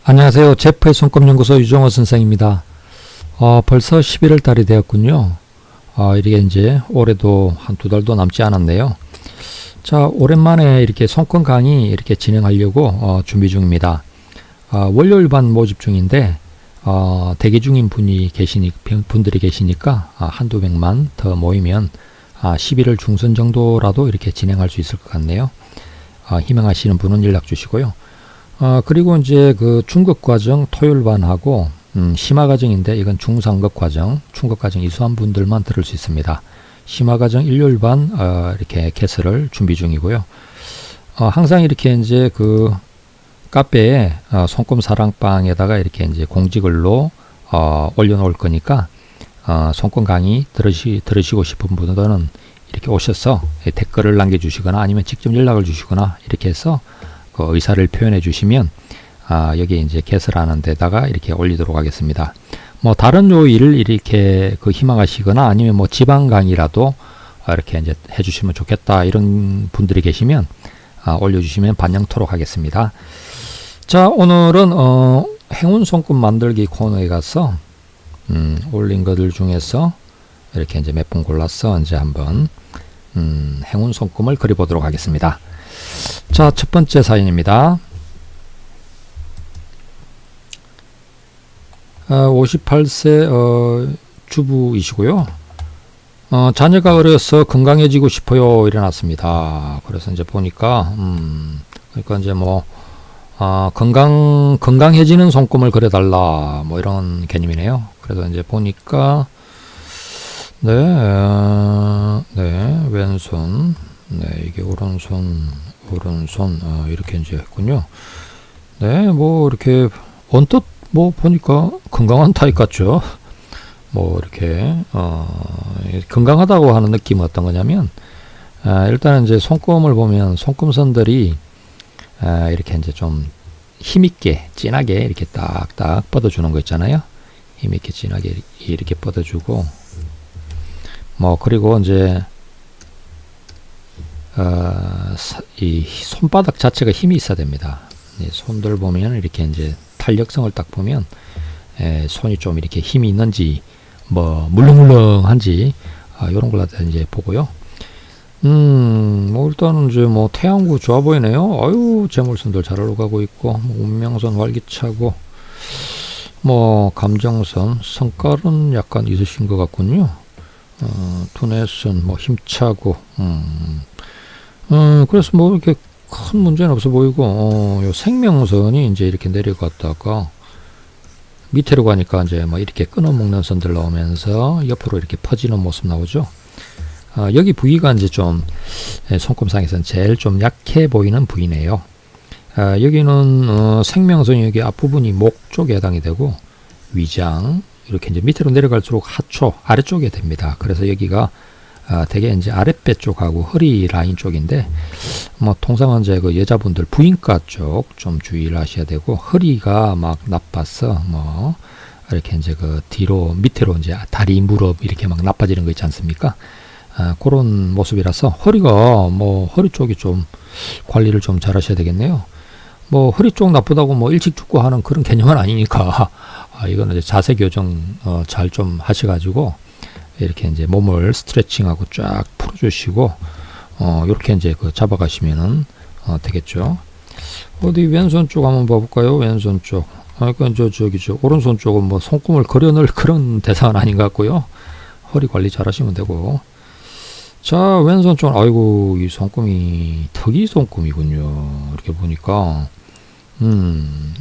안녕하세요. 제프의 손금연구소 유정호 선생입니다. 벌써 11월 달이 되었군요. 이게 이제 올해도 한 두 달도 남지 않았네요. 자, 오랜만에 이렇게 손금 강의 이렇게 진행하려고 준비 중입니다. 월요일반 모집 중인데 대기 중인 분들이 계시니까 한두 명만 더 모이면 11월 중순 정도라도 이렇게 진행할 수 있을 것 같네요. 희망하시는 분은 연락 주시고요. 그리고 이제 그 중급 과정 토요일반하고 심화 과정인데 이건 중상급 과정, 중급 과정 이수한 분들만 들을 수 있습니다. 심화 과정 일요일반 이렇게 개설을 준비 중이고요. 항상 이렇게 이제 그 카페에 손금 사랑방에다가 이렇게 이제 공지글로 올려놓을 거니까 손금 강의 들으시고 싶은 분들은 이렇게 오셔서 댓글을 남겨주시거나 아니면 직접 연락을 주시거나 이렇게 해서 그 의사를 표현해 주시면 여기 이제 개설하는 데다가 이렇게 올리도록 하겠습니다. 뭐 다른 요일을 이렇게 그 희망하시거나 아니면 뭐 지방 강의라도 이렇게 이제 해주시면 좋겠다 이런 분들이 계시면 올려주시면 반영토록 하겠습니다. 자, 오늘은 행운 손금 만들기 코너에 가서 올린 것들 중에서 이렇게 이제 몇 분 골라서 이제 한번 행운 손금을 그려보도록 하겠습니다. 자, 첫 번째 사연입니다. 58세 주부이시고요. 자녀가 어려서 건강해지고 싶어요. 일어났습니다. 그래서 이제 보니까 그러니까 이제 뭐 건강해지는 손금을 그려달라 뭐 이런 개념이네요. 그래서 이제 보니까 네, 왼손, 이게 오른손 이렇게 이제 했군요. 네, 뭐 이렇게 언뜻 뭐 보니까 건강한 타입 같죠. 뭐 이렇게 건강하다고 하는 느낌은 어떤 거냐면 일단 이제 손금을 보면 손금선들이 이렇게 이제 좀 힘있게 진하게 이렇게 딱딱 뻗어주는 거 있잖아요. 힘있게 진하게 이렇게 뻗어주고 뭐 그리고 이제 이 손바닥 자체가 힘이 있어야 됩니다. 손들 보면 이렇게 이제 탄력성을 딱 보면 손이 좀 이렇게 힘이 있는지 뭐 물렁물렁한지 이런 걸 이제 보고요. 뭐 일단은 이제 뭐 태양구 좋아 보이네요. 아유, 재물선들 잘 올라가고 있고 뭐 운명선 활기차고 뭐 감정선 성깔은 약간 있으신 것 같군요. 두뇌선 뭐 힘차고 그래서 뭐 이렇게 큰 문제는 없어 보이고 요 생명선이 이제 이렇게 내려갔다가 밑으로 가니까 이제 뭐 이렇게 끊어먹는 선들 나오면서 옆으로 이렇게 퍼지는 모습 나오죠. 여기 부위가 이제 좀 손금상에서는 제일 좀 약해 보이는 부위네요. 여기는 생명선이 여기 앞부분이 목 쪽에 해당이 되고 위장 이렇게 이제 밑으로 내려갈수록 하초 아래쪽에 됩니다. 그래서 여기가 되게 이제 아랫배 쪽하고 허리 라인 쪽인데 뭐 통상은 이제 그 여자분들 부인과 쪽 좀 주의를 하셔야 되고 허리가 막 나빠서 뭐 이렇게 이제 그 뒤로 밑으로 이제 다리 무릎 이렇게 막 나빠지는 거 있지 않습니까? 그런 모습이라서 허리가 뭐 허리 쪽이 좀 관리를 좀 잘 하셔야 되겠네요. 뭐 허리 쪽 나쁘다고 뭐 일찍 죽고 하는 그런 개념은 아니니까 이거는 이제 자세 교정 잘 좀 하셔가지고 이렇게 이제 몸을 스트레칭하고 쫙 풀어주시고 이렇게 이제 그 잡아가시면은 되겠죠. 어디 왼손 쪽 한번 봐볼까요? 왼손 쪽. 그러니까 저기죠. 오른손 쪽은 뭐 손금을 그려놓을 그런 대상은 아닌 것 같고요. 허리 관리 잘 하시면 되고. 자, 왼손 쪽, 아이고, 이 손금이 턱이 손금이군요. 이렇게 보니까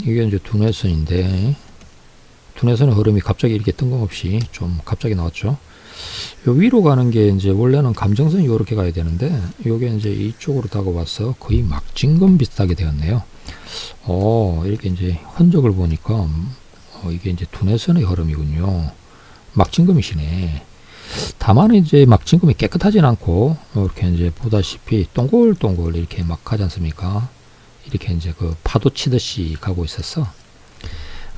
이게 이제 두뇌선인데 두뇌선의 흐름이 갑자기 이렇게 뜬금없이 좀 갑자기 나왔죠. 요 위로 가는 게 이제 원래는 감정선이 이렇게 가야 되는데 요게 이제 이쪽으로 다가와서 거의 막진금 비슷하게 되었네요. 이렇게 이제 흔적을 보니까 이게 이제 두뇌선의 흐름이군요. 막진금이시네. 다만 이제 막진금이 깨끗하진 않고 이렇게 이제 보다시피 동글동글 이렇게 막 가지 않습니까? 이렇게 이제 그 파도 치듯이 가고 있어서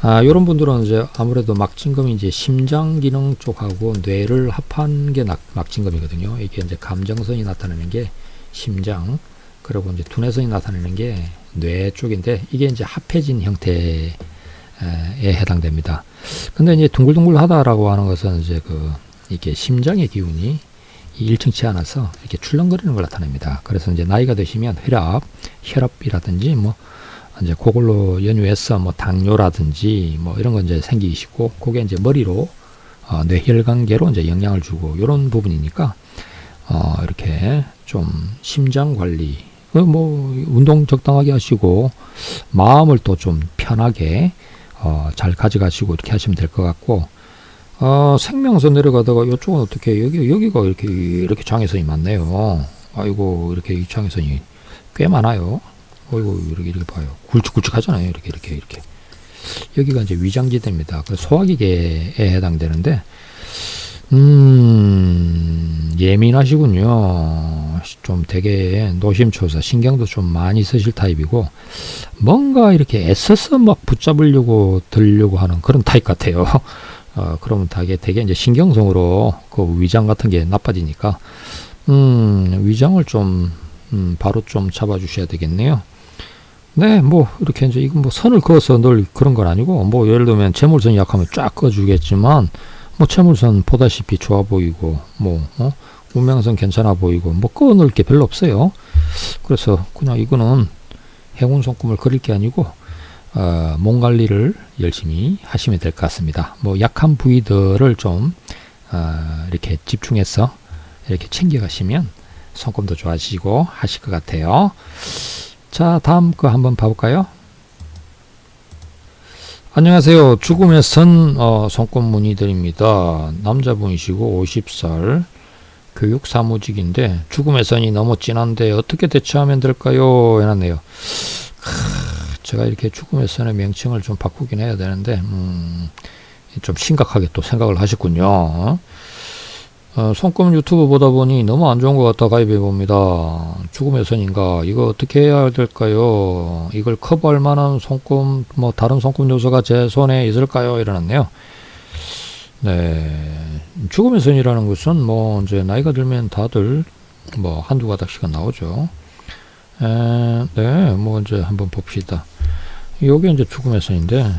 요런 분들은 이제 아무래도 막진금이 이제 심장 기능 쪽하고 뇌를 합한 게 막진금이거든요. 이게 이제 감정선이 나타내는 게 심장, 그리고 이제 두뇌선이 나타내는 게 뇌 쪽인데 이게 이제 합해진 형태 해당됩니다. 근데 이제 둥글둥글하다라고 하는 것은 이제 이게 심장의 기운이 일정치 않아서 이렇게 출렁거리는 걸 나타냅니다. 그래서 이제 나이가 드시면 혈압이라든지 뭐 이제 그걸로 연유해서 뭐 당뇨라든지 뭐 이런 건 이제 생기시고, 그게 이제 머리로 뇌혈관계로 이제 영향을 주고 이런 부분이니까 이렇게 좀 심장 관리, 뭐 운동 적당하게 하시고 마음을 또 좀 편하게 잘 가져가시고 이렇게 하시면 될 것 같고, 생명선 내려가다가 이쪽은 어떻게 여기가 이렇게 장애선이 많네요. 아이고, 이렇게 이 장애선이 꽤 많아요. 어이구, 이렇게 봐요. 굵직굵직하잖아요. 이렇게. 여기가 이제 위장지대입니다. 그래서 소화기계에 해당되는데, 예민하시군요. 좀 되게 노심초사, 신경도 좀 많이 쓰실 타입이고, 뭔가 이렇게 애써서 막 붙잡으려고 들려고 하는 그런 타입 같아요. 그러면 되게 이제 신경성으로 그 위장 같은 게 나빠지니까, 위장을 좀, 바로 좀 잡아주셔야 되겠네요. 네, 뭐, 이렇게 이제 이건 뭐 선을 그어서 늘 그런 건 아니고, 뭐, 예를 들면 재물선이 약하면 쫙 꺼주겠지만, 뭐, 재물선 보다시피 좋아 보이고, 뭐, 운명선 괜찮아 보이고, 뭐, 꺼놓을 게 별로 없어요. 그래서 그냥 이거는 행운 손금을 그릴 게 아니고, 몸 관리를 열심히 하시면 될 것 같습니다. 뭐, 약한 부위들을 좀, 이렇게 집중해서 이렇게 챙겨가시면 손금도 좋아지시고 하실 것 같아요. 자, 다음 거 한번 봐볼까요? 안녕하세요. 죽음의 선 손금 문의드립니다. 남자분이시고 50살 교육사무직인데 죽음의 선이 너무 진한데 어떻게 대처하면 될까요? 해놨네요. 제가 이렇게 죽음의 선의 명칭을 좀 바꾸긴 해야 되는데 좀 심각하게 또 생각을 하셨군요. 손금 유튜브 보다 보니 너무 안 좋은 것 같아 가입해 봅니다. 죽음의 선인가? 이거 어떻게 해야 될까요? 이걸 커버할 만한 손금, 뭐 다른 손금 요소가 제 손에 있을까요? 이러는데요. 네, 죽음의 선이라는 것은 뭐 이제 나이가 들면 다들 뭐 한두 가닥씩은 나오죠. 네, 뭐 이제 한번 봅시다. 요게 이제 죽음의 선인데,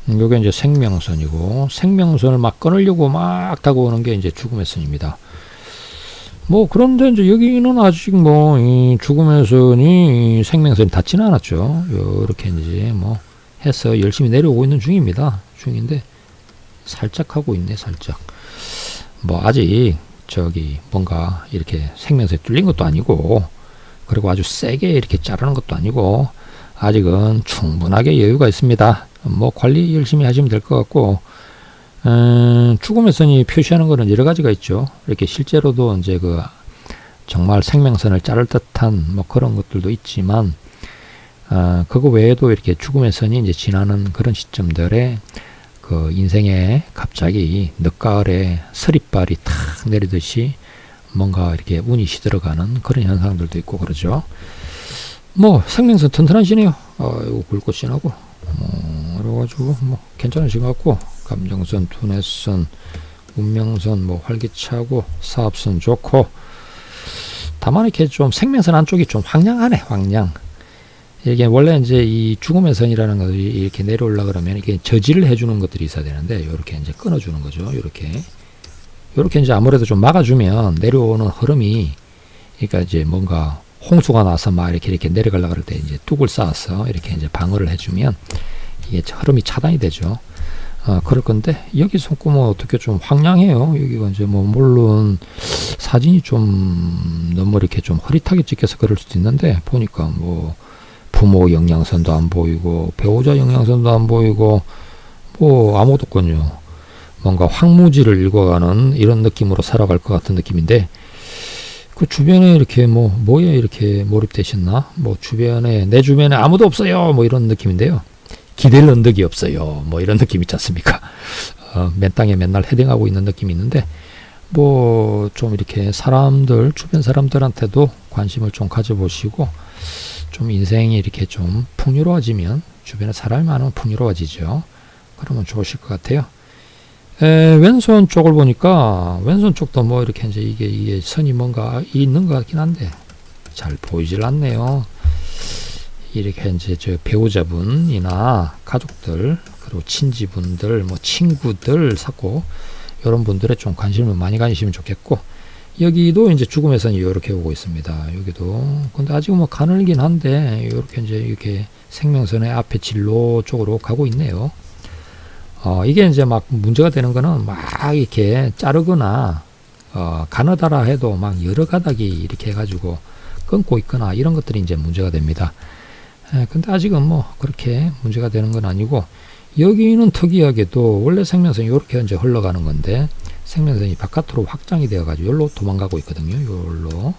요게 이제 생명선이고, 생명선을 막 끊으려고 막 타고 오는 게 이제 죽음의 선입니다. 뭐 그런데 이제 여기는 아직 뭐 이 죽음의 선이 생명선이 닿지는 않았죠. 요렇게 이제 뭐 해서 열심히 내려오고 있는 중인데 살짝 하고 있네, 살짝. 뭐 아직 저기 뭔가 이렇게 생명선이 뚫린 것도 아니고, 그리고 아주 세게 이렇게 자르는 것도 아니고, 아직은 충분하게 여유가 있습니다. 뭐 관리 열심히 하시면 될 것 같고, 죽음의 선이 표시하는 것은 여러 가지가 있죠. 이렇게 실제로도 이제 정말 생명선을 자를 듯한 뭐 그런 것들도 있지만, 그거 외에도 이렇게 죽음의 선이 이제 지나는 그런 시점들에 인생에 갑자기 늦가을에 서리발이 탁 내리듯이 뭔가 이렇게 운이 시들어가는 그런 현상들도 있고 그러죠. 뭐 생명선 튼튼하시네요. 이거 굵고 진하고, 그래가지고 뭐 괜찮으신 것 같고, 감정선, 두뇌선, 운명선 뭐 활기차고, 사업선 좋고, 다만 이렇게 좀 생명선 안쪽이 좀 황량하네, 황량. 이게 원래 이제 이 죽음의 선이라는 것이 이렇게 내려올라 그러면 이게 저지를 해주는 것들이 있어야 되는데, 이렇게 이제 끊어주는 거죠. 이렇게 이제 아무래도 좀 막아주면 내려오는 흐름이, 그러니까 이제 뭔가 홍수가 나서 막 이렇게 내려가려고 할 때 이제 뚝을 쌓아서 이렇게 이제 방어를 해주면 이게 흐름이 차단이 되죠. 그럴 건데, 여기 손금은 어떻게 좀 황량해요. 여기가 이제 뭐 물론 사진이 좀 너무 이렇게 좀 흐릿하게 찍혀서 그럴 수도 있는데, 보니까 뭐 부모 영양선도 안 보이고 배우자 영양선도 안 보이고 뭐 아무것도 없군요. 뭔가 황무지를 읽어가는 이런 느낌으로 살아갈 것 같은 느낌인데, 그 주변에 이렇게 뭐에 이렇게 몰입되셨나? 뭐 내 주변에 아무도 없어요. 뭐 이런 느낌인데요. 기댈 언덕이 없어요. 뭐 이런 느낌 있지 않습니까? 맨 땅에 맨날 헤딩하고 있는 느낌이 있는데, 뭐 좀 이렇게 주변 사람들한테도 관심을 좀 가져보시고, 좀 인생이 이렇게 좀 풍요로워지면, 주변에 사람이 많으면 풍요로워지죠. 그러면 좋으실 것 같아요. 왼손 쪽을 보니까 왼손 쪽도 뭐 이렇게 이제 이게 선이 뭔가 있는 것 같긴 한데 잘 보이질 않네요. 이렇게 이제 저 배우자분이나 가족들 그리고 친지분들 뭐 친구들 사고 이런 분들의 좀 관심을 많이 가지시면 좋겠고, 여기도 이제 죽음의 선이 이렇게 오고 있습니다. 여기도 근데 아직 뭐 가늘긴 한데 이렇게 이제 이렇게 생명선의 앞에 진로 쪽으로 가고 있네요. 이게 이제 막 문제가 되는 거는 막 이렇게 자르거나 가느다라 해도 막 여러 가닥이 이렇게 해가지고 끊고 있거나 이런 것들이 이제 문제가 됩니다. 근데 아직은 뭐 그렇게 문제가 되는 건 아니고, 여기는 특이하게도 원래 생명선이 이렇게 이제 흘러가는 건데 생명선이 바깥으로 확장이 되어 가지고 여기로 도망가고 있거든요. 여기로.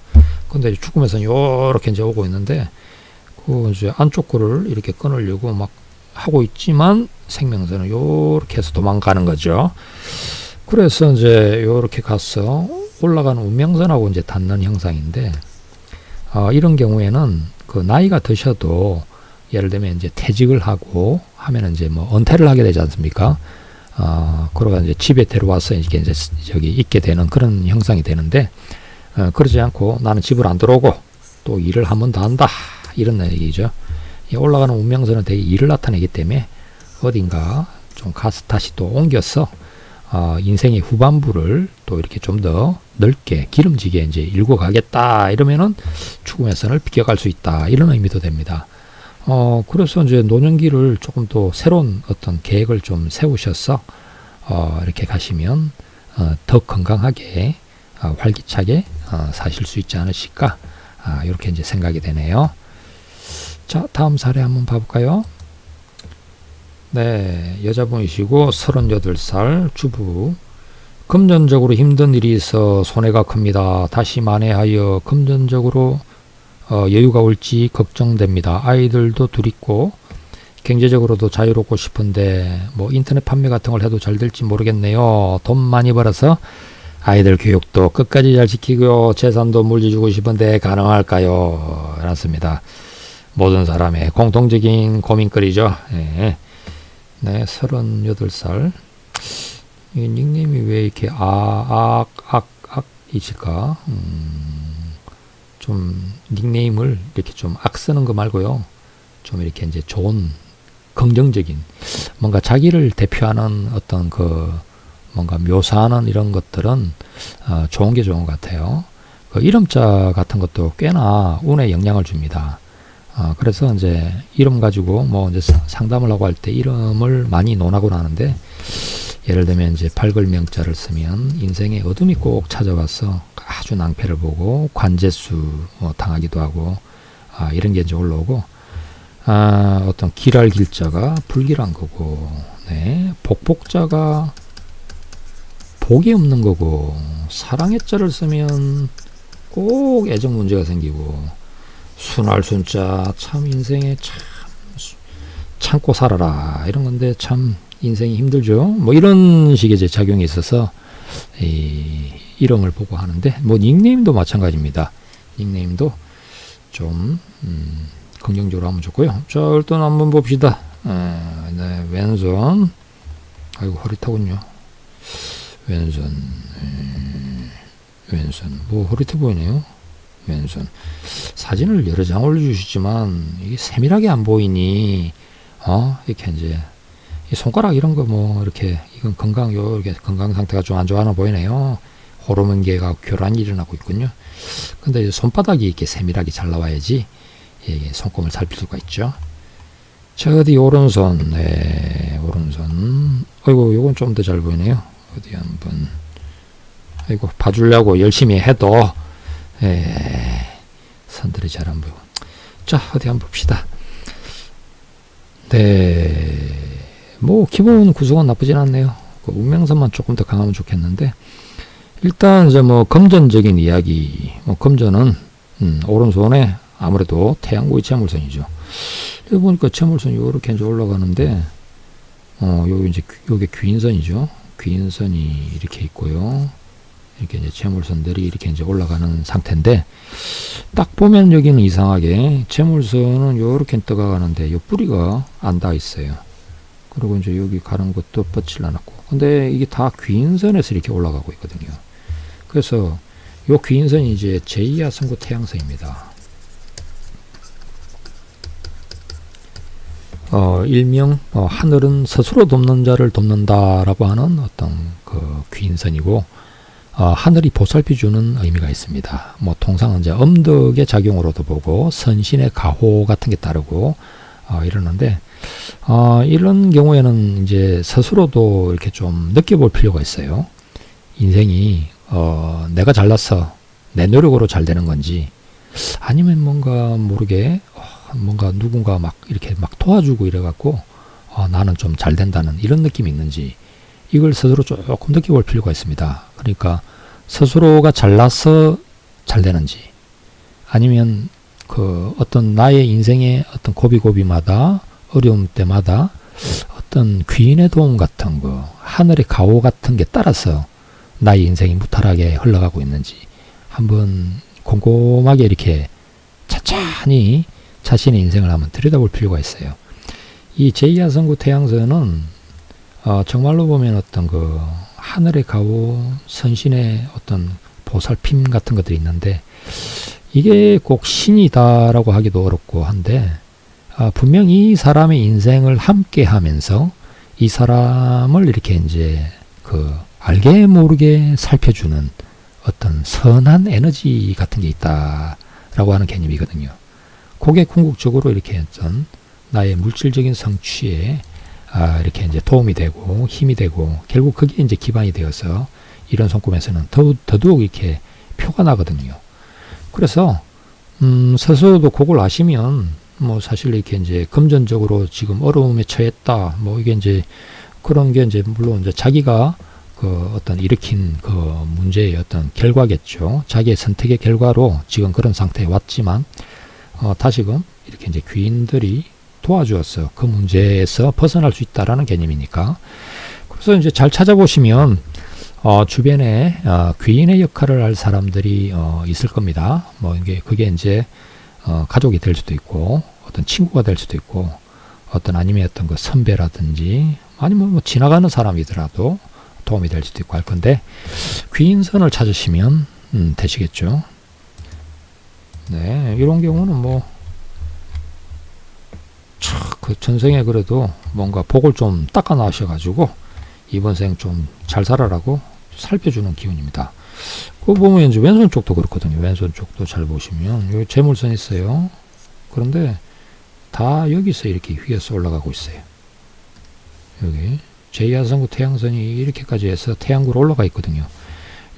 근데 죽음의 선이 이렇게 이제 오고 있는데 그 이제 안쪽 거를 이렇게 끊으려고 막 하고 있지만 생명선은 이렇게 해서 도망가는 거죠. 그래서 이제 이렇게 가서 올라가는 운명선하고 이제 닿는 형상인데, 이런 경우에는 그 나이가 드셔도 예를 들면 이제 퇴직을 하고 하면 이제 뭐 은퇴를 하게 되지 않습니까? 그러고 이제 집에 데려와서 이렇게 이제 저기 있게 되는 그런 형상이 되는데, 그러지 않고 나는 집을 안 들어오고 또 일을 한 번 더 한다, 이런 얘기죠. 올라가는 운명선은 되게 일을 나타내기 때문에 어딘가 좀 가서 다시 또 옮겨서 인생의 후반부를 또 이렇게 좀 더 넓게 기름지게 이제 일궈 가겠다, 이러면은 죽음의 선을 비껴갈 수 있다, 이런 의미도 됩니다. 그래서 이제 노년기를 조금 더 새로운 어떤 계획을 좀 세우셔서 이렇게 가시면 더 건강하게 활기차게 사실 수 있지 않으실까, 이렇게 이제 생각이 되네요. 자, 다음 사례 한번 봐볼까요? 네, 여자분이시고 38살 주부. 금전적으로 힘든 일이 있어 손해가 큽니다. 다시 만회하여 금전적으로 여유가 올지 걱정됩니다. 아이들도 둘 있고 경제적으로도 자유롭고 싶은데 뭐 인터넷 판매 같은 걸 해도 잘 될지 모르겠네요. 돈 많이 벌어서 아이들 교육도 끝까지 잘 지키고 재산도 물려주고 싶은데 가능할까요? 라습니다. 모든 사람의 공통적인 고민거리죠. 네, 38살. 이 닉네임이 왜 이렇게 이실까? 좀 닉네임을 이렇게 좀 쓰는 거 말고요, 좀 이렇게 이제 좋은 긍정적인 뭔가 자기를 대표하는 어떤 그 뭔가 묘사하는 이런 것들은 좋은 게 좋은 것 같아요. 그 이름자 같은 것도 꽤나 운에 영향을 줍니다. 그래서 이제 이름 가지고 뭐 이제 상담을 하고 할 때 이름을 많이 논하곤 하는데, 예를 들면 이제 발글명자를 쓰면 인생의 어둠이 꼭 찾아와서 아주 낭패를 보고 관제수 당하기도 하고, 이런 게 이제 올라오고, 어떤 길할 길자가 불길한 거고, 네, 복복자가 복이 없는 거고, 사랑의 자를 쓰면 꼭 애정 문제가 생기고, 순할 순자 참 인생에 참 참고 살아라, 이런 건데 참 인생이 힘들죠. 뭐 이런 식의 제 작용이 있어서 이름을 보고 하는데, 뭐 닉네임도 마찬가지입니다. 닉네임도 좀 긍정적으로 하면 좋고요. 자, 일단 한번 봅시다. 네, 왼손. 아이고 허릿하군요. 왼손. 왼손. 뭐 허릿해 보이네요. 왼손. 사진을 여러 장 올려주시지만 이게 세밀하게 안 보이니 이렇게 이제 이 손가락 이런 거 뭐 이렇게 이건 이렇게 건강 상태가 좀 안 좋아 보이네요. 호르몬계가 교란이 일어나고 있군요. 근데 이제 손바닥이 이렇게 세밀하게 잘 나와야지 손금을 살필 수가 있죠. 자, 어디 오른손. 네, 오른손. 아이고, 요건 좀 더 잘 보이네요. 어디 한번. 아이고, 봐주려고 열심히 해도 선들이 잘 안 보이고. 자, 어디 한번 봅시다. 네, 뭐 기본 구성은 나쁘진 않네요. 그 운명선만 조금 더 강하면 좋겠는데, 일단 이제 뭐 금전적인 이야기. 금전은 오른손에 아무래도 태양고의 채물선이죠. 여기 보니까 채물선이 이렇게 이제 올라가는데, 요게 귀인선이죠. 귀인선이 이렇게 있고요. 이렇게 이제 채물선들이 이렇게 이제 올라가는 상태인데, 딱 보면 여기는 이상하게 채물선은 요렇게 떠가가는데 요 뿌리가 안 닿아 있어요. 그리고 이제 여기 가는 것도 뻗질 않았고, 근데 이게 다 귀인선에서 이렇게 올라가고 있거든요. 그래서 요 귀인선이 이제 제2야 선구 태양선입니다. 일명 하늘은 스스로 돕는 자를 돕는다라고 하는 어떤 그 귀인선이고, 하늘이 보살펴 주는 의미가 있습니다. 뭐 통상은 이제 엄덕의 작용으로도 보고 선신의 가호 같은 게 따르고 이러는데, 이런 경우에는 이제 스스로도 이렇게 좀 느껴볼 필요가 있어요. 인생이 내가 잘났어, 내 노력으로 잘 되는 건지, 아니면 뭔가 모르게 뭔가 누군가 막 이렇게 막 도와주고 이래갖고 나는 좀 잘 된다는 이런 느낌이 있는지, 이걸 스스로 조금 느껴볼 필요가 있습니다. 그러니까 스스로가 잘나서 잘 되는지, 아니면 그 어떤 나의 인생의 어떤 고비고비마다 어려움 때마다 어떤 귀인의 도움 같은 거, 하늘의 가호 같은 게 따라서 나의 인생이 무탈하게 흘러가고 있는지 한번 곰곰하게 이렇게 천천히 자신의 인생을 한번 들여다볼 필요가 있어요. 이 제2야성구 태양선은 정말로 보면 어떤 그 하늘의 가호, 선신의 어떤 보살핌 같은 것들이 있는데, 이게 꼭 신이다라고 하기도 어렵고 한데, 분명히 이 사람의 인생을 함께 하면서 이 사람을 이렇게 이제 그 알게 모르게 살펴주는 어떤 선한 에너지 같은 게 있다라고 하는 개념이거든요. 그게 궁극적으로 이렇게 어떤 나의 물질적인 성취에 이렇게 이제 도움이 되고 힘이 되고, 결국 그게 이제 기반이 되어서 이런 손금에서는 더더욱 이렇게 표가 나거든요. 그래서 스스로도 그걸 아시면 뭐 사실 이렇게 이제 금전적으로 지금 어려움에 처했다, 뭐 이게 이제 그런 게 이제 물론 이제 자기가 그 어떤 일으킨 그 문제의 어떤 결과겠죠. 자기의 선택의 결과로 지금 그런 상태에 왔지만 다시금 이렇게 이제 귀인들이 도와주어서 그 문제에서 벗어날 수 있다라는 개념이니까. 그래서 이제 잘 찾아보시면 주변에 귀인의 역할을 할 사람들이 있을 겁니다. 뭐 이게 그게 이제 가족이 될 수도 있고, 어떤 친구가 될 수도 있고, 어떤 아니면 어떤 그 선배라든지, 아니면 뭐 지나가는 사람이더라도 도움이 될 수도 있고 할 건데, 귀인선을 찾으시면 되시겠죠. 네, 이런 경우는 뭐 그 전생에 그래도 뭔가 복을 좀 닦아 나오셔가지고 이번 생 좀 잘 살아라고 살펴주는 기운입니다. 그거 보면 이제 왼손 쪽도 그렇거든요. 왼손 쪽도 잘 보시면 여기 재물선 있어요. 그런데 다 여기서 이렇게 위에서 올라가고 있어요. 여기 제2야성구 태양선이 이렇게까지 해서 태양구로 올라가 있거든요.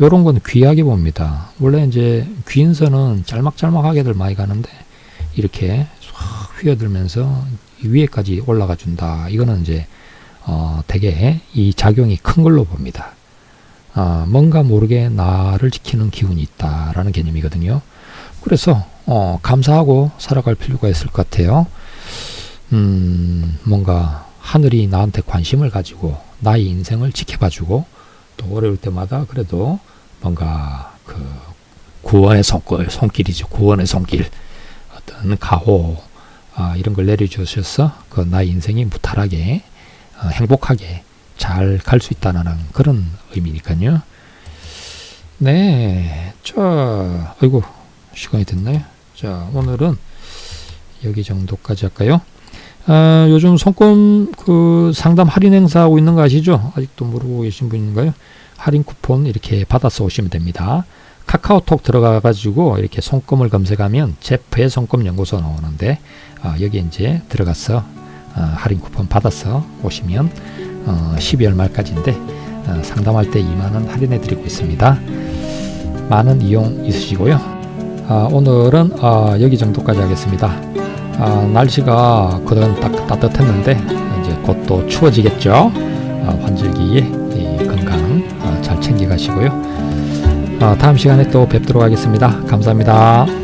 요런 건 귀하게 봅니다. 원래 이제 귀인선은 짤막짤막하게들 많이 가는데 이렇게 확 휘어들면서 위에까지 올라가 준다. 이거는 이제 되게 이 작용이 큰 걸로 봅니다. 뭔가 모르게 나를 지키는 기운이 있다라는 개념이거든요. 그래서 감사하고 살아갈 필요가 있을 것 같아요. 뭔가 하늘이 나한테 관심을 가지고 나의 인생을 지켜봐주고, 또 어려울 때마다 그래도 뭔가 그 구원의 손길이죠. 구원의 손길, 어떤 가호 이런 걸 내려주셔서 그 나의 인생이 무탈하게 행복하게 잘 갈 수 있다는 그런 의미니까요. 네, 자, 아이고 시간이 됐나요? 자, 오늘은 여기 정도까지 할까요? 요즘 손금 그 상담 할인 행사하고 있는 거 아시죠? 아직도 모르고 계신 분인가요? 할인 쿠폰 이렇게 받아서 오시면 됩니다. 카카오톡 들어가 가지고 이렇게 손금을 검색하면 제프의 손금 연구소 나오는데 여기 이제 들어가서 할인 쿠폰 받아서 오시면 12월 말까지인데 상담할 때 2만원 할인해 드리고 있습니다. 많은 이용 있으시고요. 오늘은 여기 정도까지 하겠습니다. 날씨가 그동안 따뜻했는데 이제 곧 또 추워지겠죠. 환절기에 건강 잘 챙겨 가시고요. 다음 시간에 또 뵙도록 하겠습니다. 감사합니다.